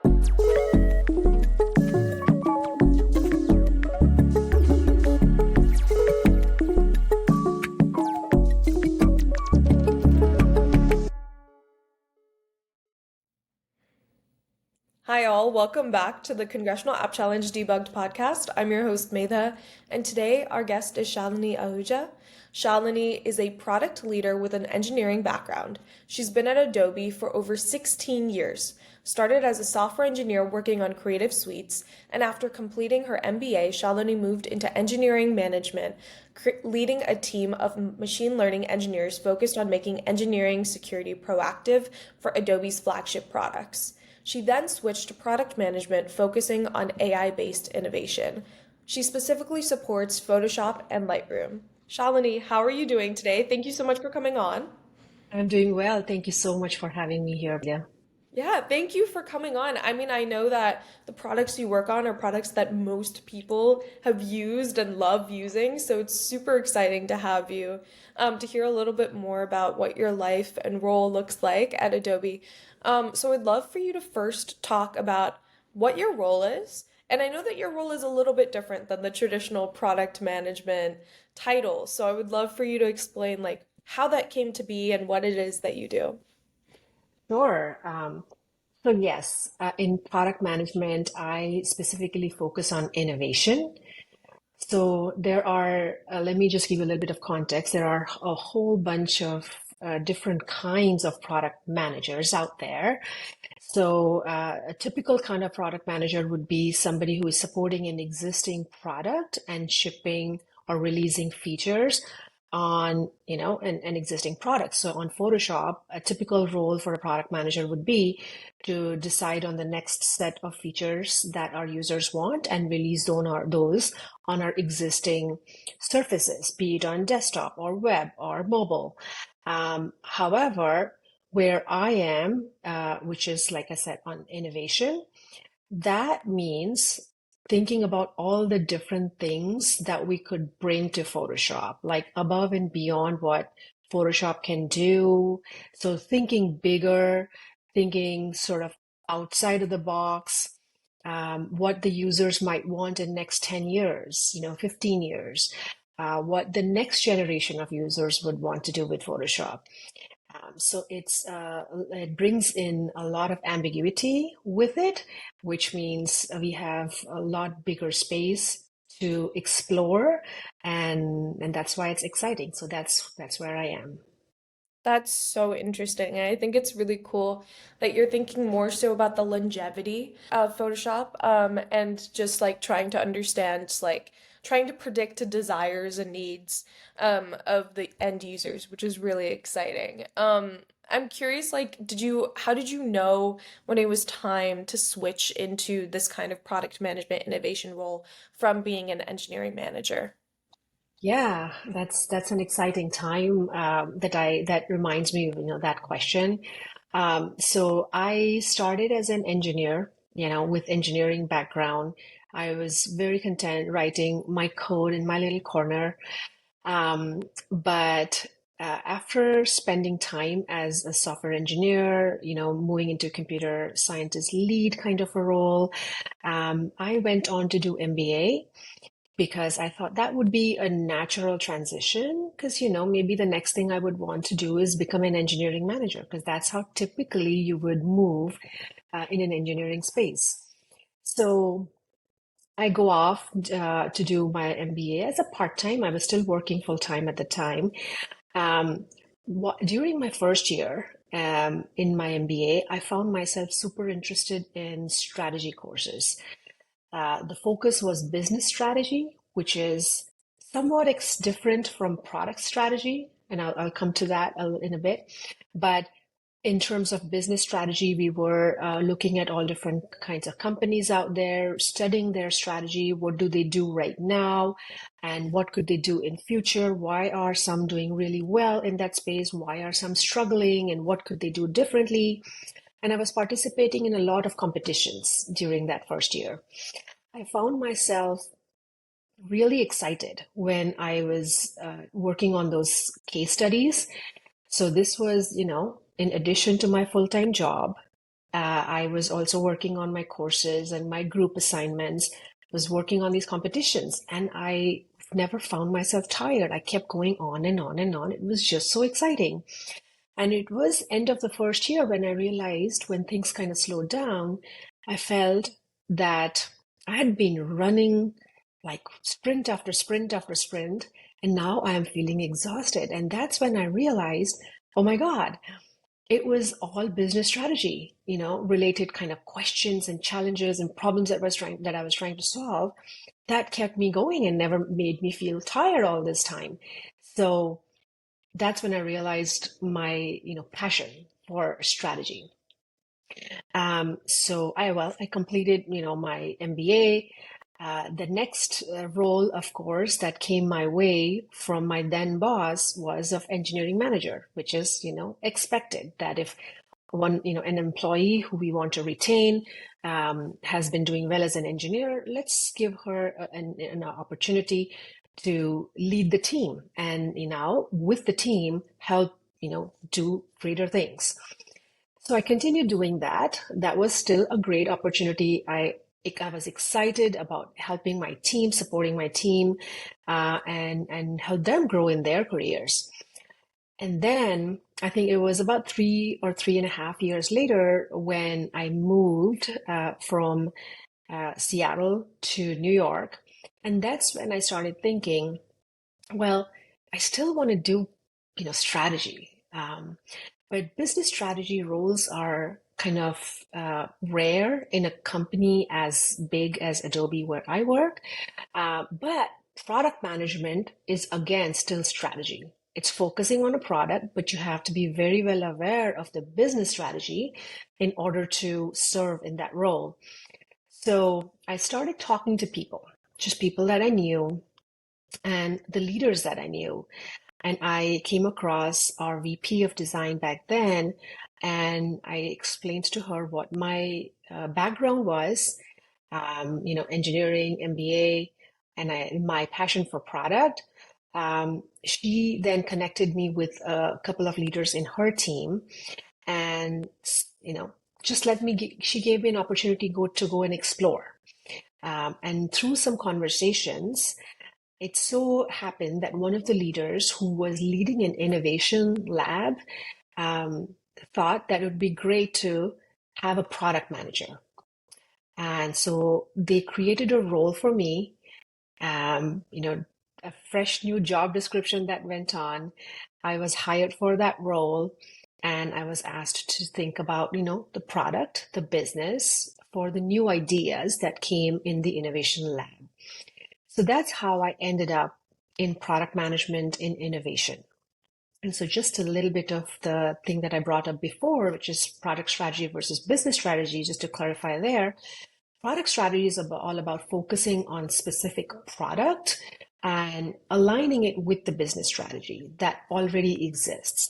Hi, all. Welcome back to the Congressional App Challenge Debugged podcast. I'm your host, Medha, and today our guest is Shalini Ahuja. Shalini is a product leader with an engineering background. She's been at Adobe for over 16 years, started as a software engineer working on creative suites, and after completing her MBA, Shalini moved into engineering management, leading a team of machine learning engineers focused on making engineering security proactive for Adobe's flagship products. She then switched to product management, focusing on AI-based innovation. She specifically supports Photoshop and Lightroom. Shalini, how are you doing today? Thank you so much for coming on. I'm doing well. Thank you so much for having me here. Yeah. Yeah, thank you for coming on. I mean, I know that the products you work on are products that most people have used and love using, so it's super exciting to have you to hear a little bit more about what your life and role looks like at Adobe. So I'd love for you to first talk about what your role is. And I know that your role is a little bit different than the traditional product management title. So I would love for you to explain like how that came to be and what it is that you do. Sure. So yes, in product management, I specifically focus on innovation. So there are, let me just give you a little bit of context. There are a whole bunch of different kinds of product managers out there. So a typical kind of product manager would be somebody who is supporting an existing product and shipping or releasing features on, an existing product. So on Photoshop, a typical role for a product manager would be to decide on the next set of features that our users want and release those on our existing surfaces, be it on desktop or web or mobile. However, where I am, which is, like I said, on innovation, that means thinking about all the different things that we could bring to Photoshop, like above and beyond what Photoshop can do. So thinking bigger, thinking sort of outside of the box, what the users might want in next 10 years, 15 years, what the next generation of users would want to do with Photoshop. So it brings in a lot of ambiguity with it, which means we have a lot bigger space to explore, and that's why it's exciting. So that's where I am. That's so interesting. And I think it's really cool that you're thinking more so about the longevity of Photoshop, and just like trying to understand, like trying to predict the desires and needs of the end users, which is really exciting. I'm curious, like, how did you know when it was time to switch into this kind of product management innovation role from being an engineering manager? Yeah, that's an exciting time that reminds me of, that question. So I started as an engineer, with engineering background. I was very content writing my code in my little corner. But after spending time as a software engineer, moving into computer scientist lead kind of a role, I went on to do MBA because I thought that would be a natural transition because, maybe the next thing I would want to do is become an engineering manager because that's how typically you would move in an engineering space. So I go off to do my MBA as a part-time. I was still working full-time at the time. Um, During my first year in my MBA, I found myself super interested in strategy courses. The focus was business strategy, which is somewhat different from product strategy, and I'll come to that in a bit. But in terms of business strategy, we were looking at all different kinds of companies out there, studying their strategy. What do they do right now? And what could they do in future? Why are some doing really well in that space? Why are some struggling? And what could they do differently? And I was participating in a lot of competitions during that first year. I found myself really excited when I was working on those case studies. So this was, in addition to my full-time job, I was also working on my courses and my group assignments, was working on these competitions, and I never found myself tired. I kept going on and on and on. It was just so exciting. And it was end of the first year when I realized when things kind of slowed down, I felt that I had been running like sprint after sprint after sprint, and now I am feeling exhausted. And that's when I realized, oh my God, it was all business strategy, related kind of questions and challenges and problems that I was trying to solve that kept me going and never made me feel tired all this time. So that's when I realized my, passion for strategy. I completed, my MBA. The next role, of course, that came my way from my then boss was of engineering manager, which is, expected that if an employee who we want to retain has been doing well as an engineer, let's give her an opportunity to lead the team and, with the team, help, do greater things. So I continued doing that. That was still a great opportunity. I was excited about helping my team, supporting my team, and help them grow in their careers. And then I think it was about 3 or 3.5 years later when I moved from Seattle to New York. And that's when I started thinking, well, I still want to do, strategy. But business strategy roles are kind of rare in a company as big as Adobe, where I work. But product management is, again, still strategy. It's focusing on a product, but you have to be very well aware of the business strategy in order to serve in that role. So I started talking to people, just people that I knew and the leaders that I knew. And I came across our VP of design back then, and I explained to her what my background was, engineering, MBA, and my passion for product. She then connected me with a couple of leaders in her team, and just she gave me an opportunity to go and explore. And through some conversations, it so happened that one of the leaders who was leading an innovation lab um, thought that it would be great to have a product manager. And so they created a role for me, a fresh new job description that went on. I was hired for that role, and I was asked to think about, the product, the business for the new ideas that came in the innovation lab. So that's how I ended up in product management in innovation. And so just a little bit of the thing that I brought up before, which is product strategy versus business strategy, just to clarify there. Product strategy is all about focusing on specific product and aligning it with the business strategy that already exists.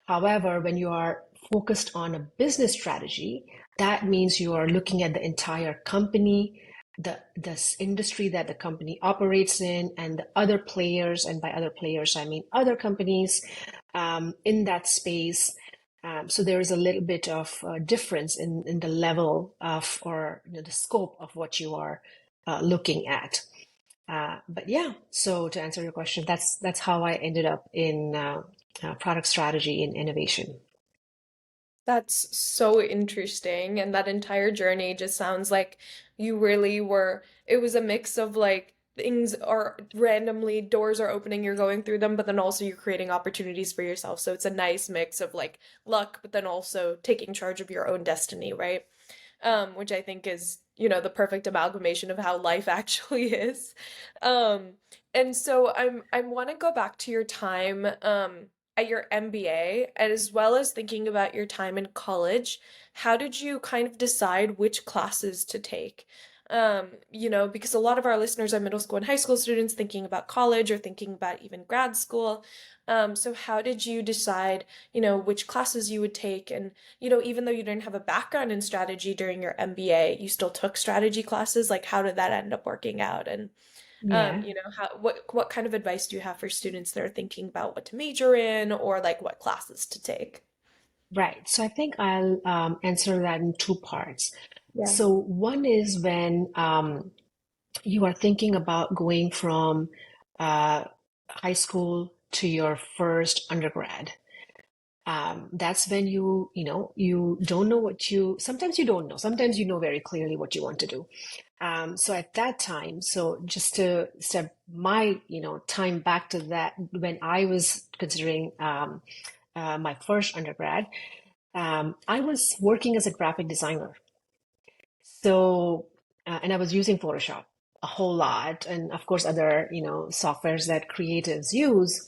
However, when you are focused on a business strategy, that means you are looking at the entire company, the industry that the company operates in, and the other players, and by other players I mean other companies in that space. So there is a little bit of difference in the level of, or the scope of what you are looking at. But yeah, so to answer your question, that's how I ended up in product strategy and innovation. That's so interesting. And that entire journey just sounds like you really were, it was a mix of like things are randomly, doors are opening, you're going through them, but then also you're creating opportunities for yourself. So it's a nice mix of like luck, but then also taking charge of your own destiny, right? Which I think is, the perfect amalgamation of how life actually is. Um, and so I want to go back to your time at your MBA, as well as thinking about your time in college. How did you kind of decide which classes to take? Because a lot of our listeners are middle school and high school students thinking about college or thinking about even grad school. So how did you decide, which classes you would take? And, even though you didn't have a background in strategy during your MBA, you still took strategy classes. Like, how did that end up working out? And, Yeah. what kind of advice do you have for students that are thinking about what to major in or like what classes to take? Right. So I think I'll answer that in two parts. Yeah. So one is when you are thinking about going from uh, high school to your first undergrad. That's when you don't know sometimes you don't know, sometimes you know very clearly what you want to do. So at that time, so just to step my, time back to that, when I was considering my first undergrad, I was working as a graphic designer. So, and I was using Photoshop a whole lot, and of course, other, softwares that creatives use.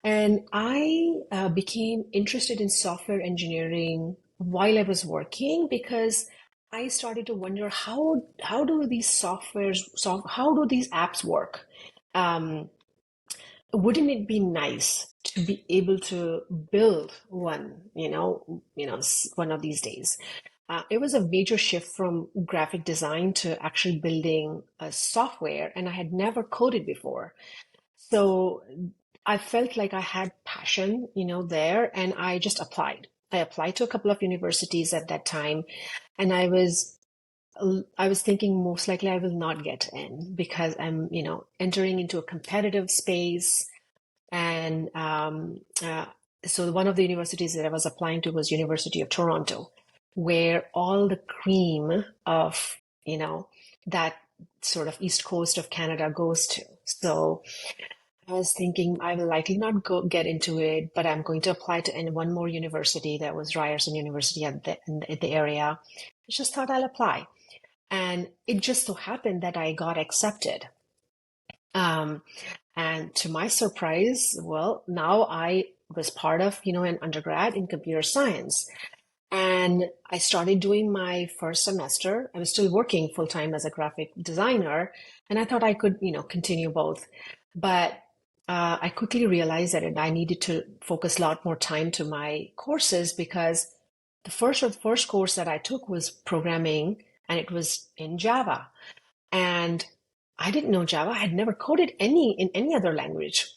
And I became interested in software engineering while I was working because I started to wonder how do these how do these apps work? Um, wouldn't it be nice to be able to build one, one of these days? It was a major shift from graphic design to actually building a software, and I had never coded before. So I felt like I had passion, there, and I just applied. I applied to a couple of universities at that time, and I was thinking most likely I will not get in because I'm, entering into a competitive space. And so one of the universities that I was applying to was University of Toronto, where all the cream of, that sort of east coast of Canada goes to. So I was thinking I will likely not get into it, but I'm going to apply to one more university that was Ryerson University in the area. I just thought I'll apply. And it just so happened that I got accepted. Um, and to my surprise, well, now I was part of, an undergrad in computer science. And I started doing my first semester. I was still working full time as a graphic designer, and I thought I could, continue both. But I quickly realized that I needed to focus a lot more time to my courses because the first course that I took was programming, and it was in Java. And I didn't know Java. I had never coded in any other language.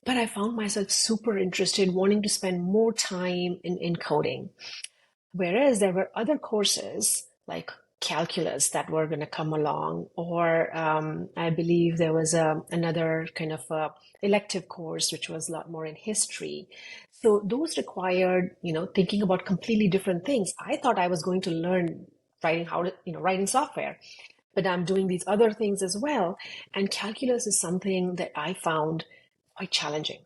But I found myself super interested, wanting to spend more time in coding. Whereas there were other courses like calculus that were going to come along, or I believe there was another kind of elective course which was a lot more in history. So those required, thinking about completely different things. I thought I was going to learn writing software, but I'm doing these other things as well. And calculus is something that I found quite challenging.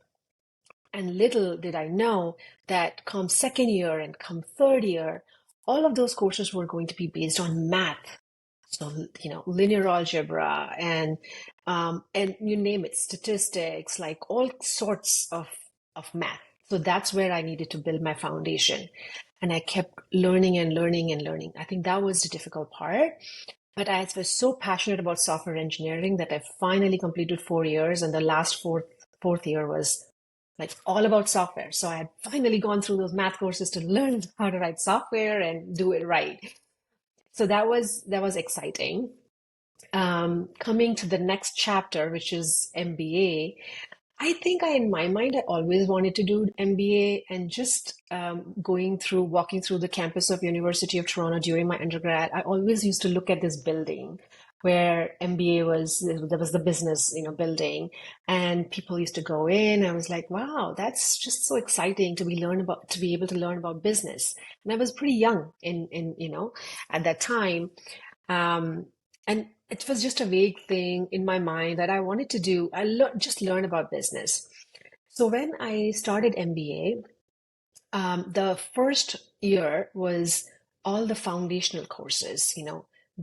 And little did I know that come second year and come third year, all of those courses were going to be based on math. So, linear algebra and you name it, statistics, like all sorts of math. So that's where I needed to build my foundation. And I kept learning and learning and learning. I think that was the difficult part. But I was so passionate about software engineering that I finally completed 4 years, and the last fourth year was like all about software. So I had finally gone through those math courses to learn how to write software and do it right. So that was exciting. Coming to the next chapter, which is MBA, I think in my mind, I always wanted to do MBA, and just walking through the campus of University of Toronto during my undergrad, I always used to look at this building where MBA was, there was the business, building, and people used to go in. I was like, wow, that's just so exciting to be able to learn about business. And I was pretty young at that time. Um, and it was just a vague thing in my mind that I wanted to do. Just learn about business. So when I started MBA, the first year was all the foundational courses,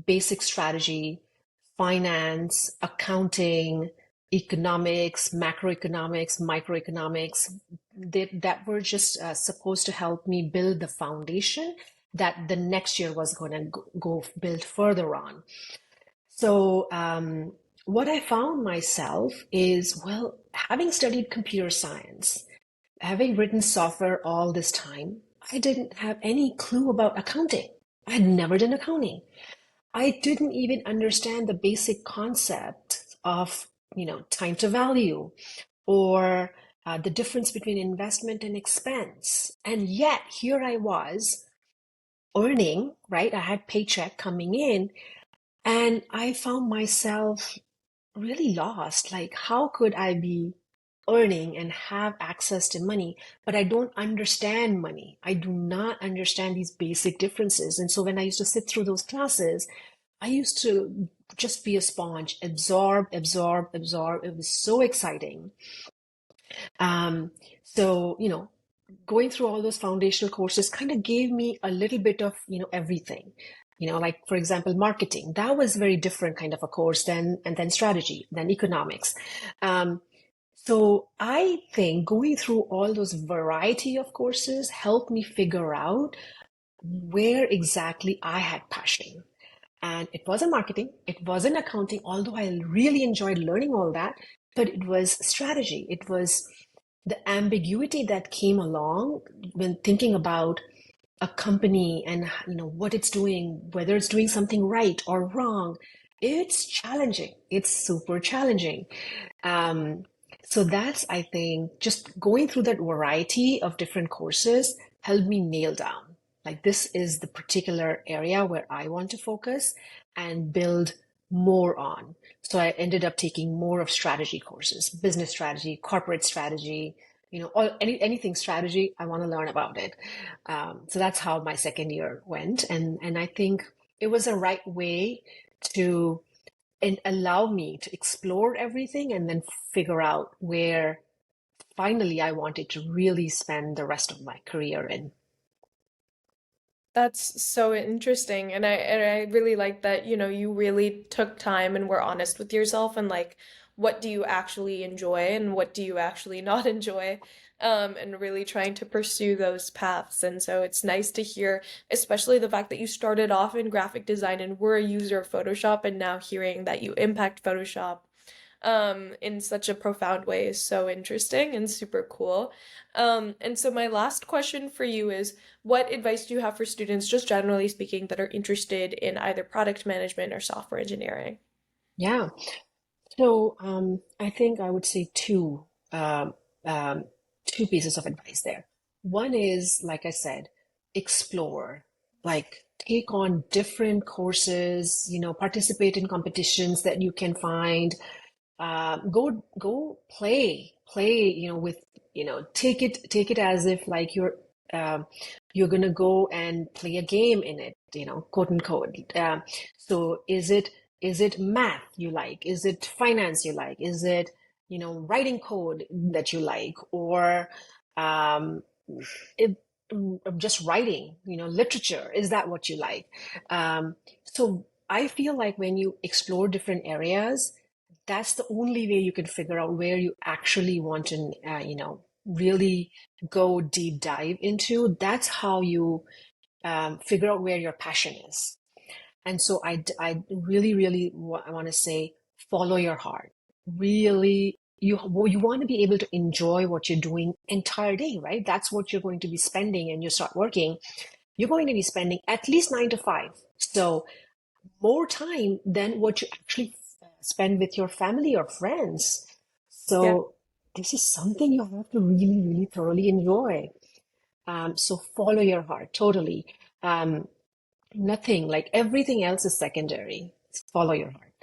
basic strategy, finance, accounting, economics, macroeconomics, microeconomics, that were just supposed to help me build the foundation that the next year was going to go build further on. So, what I found myself is, well, having studied computer science, having written software all this time, I didn't have any clue about accounting. I had never done accounting. I didn't even understand the basic concept of, time to value, or the difference between investment and expense. And yet here I was earning, right? I had paycheck coming in, and I found myself really lost. Like, how could I be earning and have access to money, but I don't understand money? I do not understand these basic differences. And so when I used to sit through those classes, I used to just be a sponge, absorb, absorb, absorb. It was so exciting. Um, so, going through all those foundational courses kind of gave me a little bit of, everything. Like for example, marketing. That was very different kind of a course than strategy, then economics. So I think going through all those variety of courses helped me figure out where exactly I had passion. And it wasn't marketing, it wasn't accounting, although I really enjoyed learning all that, but it was strategy. It was the ambiguity that came along when thinking about a company and what it's doing, whether it's doing something right or wrong. It's challenging. It's super challenging. Um, so that's, I think, just going through that variety of different courses helped me nail down. Like, this is the particular area where I want to focus and build more on. So I ended up taking more of strategy courses, business strategy, corporate strategy, anything strategy. I want to learn about it. So that's how my second year went, and I think it was a right way to and allow me to explore everything and then figure out where finally I wanted to really spend the rest of my career in. That's so interesting. And I really like that, you really took time and were honest with yourself and like what do you actually enjoy and what do you actually not enjoy. And really trying to pursue those paths. And so it's nice to hear, especially the fact that you started off in graphic design and were a user of Photoshop and now hearing that you impact Photoshop in such a profound way is so interesting and super cool. And so my last question for you is, what advice do you have for students, just generally speaking, that are interested in either product management or software engineering? Yeah. So I think I would say um, um, two pieces of advice there. One is, like I said, explore, like take on different courses, participate in competitions that you can find. Go play, with, take it as if like you're gonna go and play a game in it, quote unquote. So is it math you like? Is it finance you like? Is it, writing code that you like? Or um, it, just writing, literature? Is that what you like? So I feel like when you explore different areas, that's the only way you can figure out where you actually want to, really go deep dive into. That's how you figure out where your passion is. And so I really, really want to say, follow your heart. Really, you want to be able to enjoy what you're doing entire day, right? That's what you're going to be spending, and you start working. You're going to be spending at least 9 to 5. So more time than what you actually spend with your family or friends. Yeah. So this is something you have to really, really thoroughly enjoy. So follow your heart totally. Um, Nothing, like everything else is secondary. Follow your heart.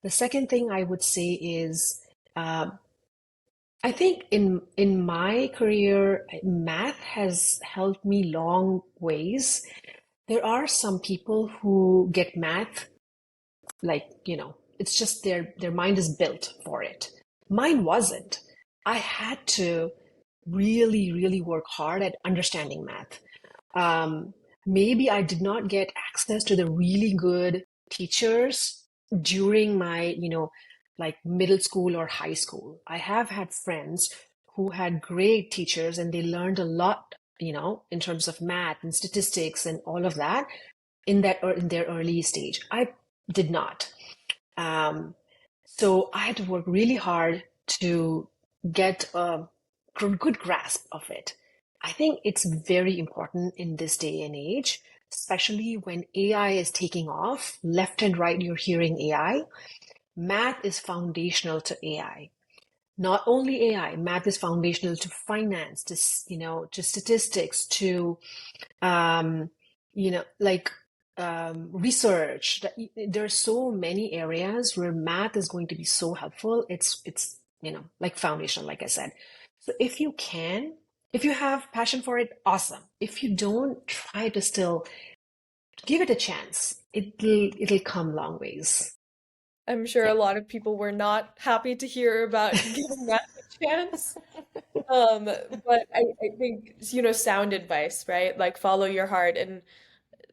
The second thing I would say is, uh, I think in my career, math has helped me long ways. There are some people who get math like, it's just their mind is built for it. Mine wasn't. I had to really, really work hard at understanding math. um, Maybe I did not get access to the really good teachers during my, like middle school or high school. I have had friends who had great teachers and they learned a lot, in terms of math and statistics and all of that in their early stage. I did not. Um, so I had to work really hard to get a good grasp of it. I think it's very important in this day and age, especially when AI is taking off. Left and right, you're hearing AI. Math is foundational to AI. not only AI, math is foundational to finance, to, to statistics, to, um, like research. There are so many areas where math is going to be so helpful. It's, like foundational, like I said. So if you have passion for it, awesome. If you don't, try to still give it a chance. It'll come long ways. I'm sure Yeah. a lot of people were not happy to hear about giving that a chance. But I think, sound advice, right? Like follow your heart and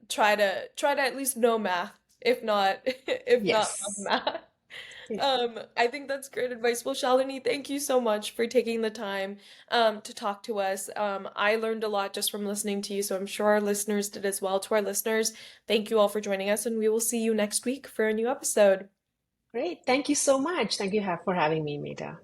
try to at least know math, if not if not love Yes. math. I think that's great advice. Well, Shalini, thank you so much for taking the time to talk to us. I learned a lot just from listening to you, so I'm sure our listeners did as well. To our listeners, thank you all for joining us, and we will see you next week for a new episode. Great. Thank you so much. Thank you for having me, Meta.